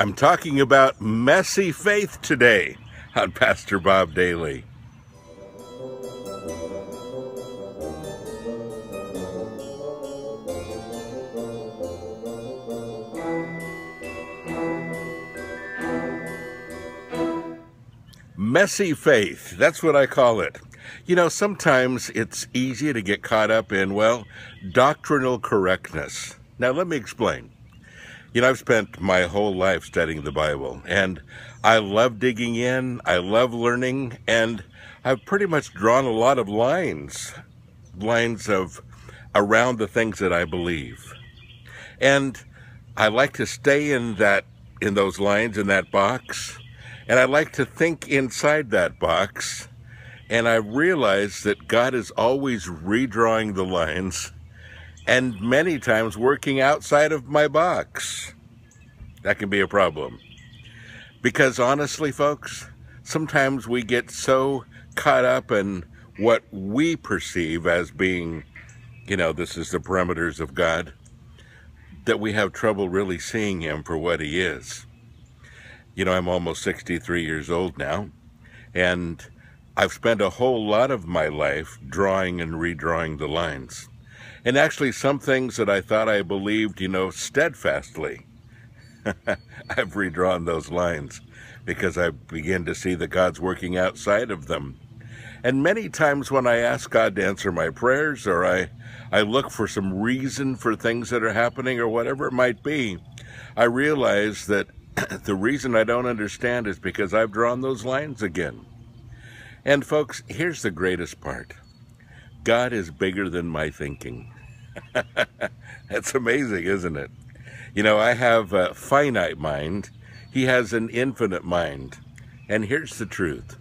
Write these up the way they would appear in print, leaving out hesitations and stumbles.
I'm talking about messy faith today on Pastor Bob Daily. Messy faith, that's what I call it. You know, sometimes it's easy to get caught up in, well, doctrinal correctness. Now, let me explain. You know, I've spent my whole life studying the Bible, and I love digging in, I love learning, and I've pretty much drawn a lot of lines of around the things that I believe. And I like to stay in those lines, in that box, and I like to think inside that box, and I realize that God is always redrawing the lines and many times working outside of my box. That can be a problem. Because honestly, folks, sometimes we get so caught up in what we perceive as being, you know, this is the parameters of God, that we have trouble really seeing Him for what He is. You know, I'm almost 63 years old now, and I've spent a whole lot of my life drawing and redrawing the lines. And actually some things that I thought I believed, you know, steadfastly, I've redrawn those lines because I begin to see that God's working outside of them. And many times when I ask God to answer my prayers, or I look for some reason for things that are happening or whatever it might be, I realize that the reason I don't understand is because I've drawn those lines again. And folks, here's the greatest part. God is bigger than my thinking. That's amazing, isn't it? You know, I have a finite mind. He has an infinite mind. And here's the truth.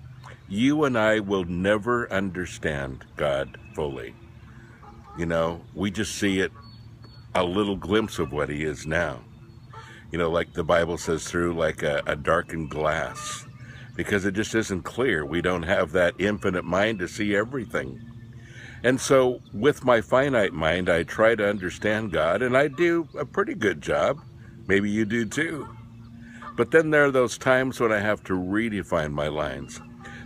You and I will never understand God fully. You know, we just see it, a little glimpse of what He is now. You know, like the Bible says, through like a darkened glass. Because it just isn't clear. We don't have that infinite mind to see everything. And so with my finite mind, I try to understand God, and I do a pretty good job. Maybe you do too. But then there are those times when I have to redefine my lines.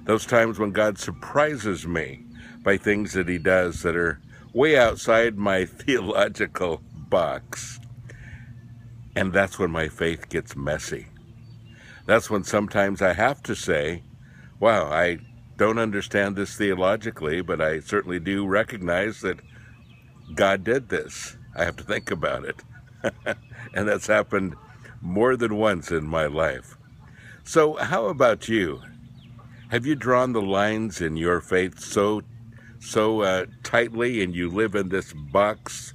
Those times when God surprises me by things that He does that are way outside my theological box. And that's when my faith gets messy. That's when sometimes I have to say, wow, I don't understand this theologically, but I certainly do recognize that God did this. I have to think about it. And that's happened more than once in my life. So how about you? Have you drawn the lines in your faith so tightly, and you live in this box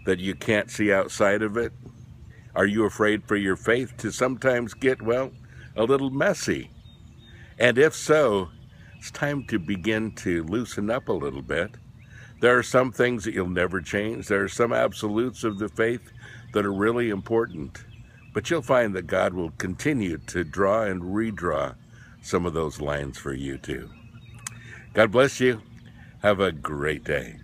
that you can't see outside of it? Are you afraid for your faith to sometimes get, well, a little messy? And if so, it's time to begin to loosen up a little bit. There are some things that you'll never change. There are some absolutes of the faith that are really important. But you'll find that God will continue to draw and redraw some of those lines for you too. God bless you. Have a great day.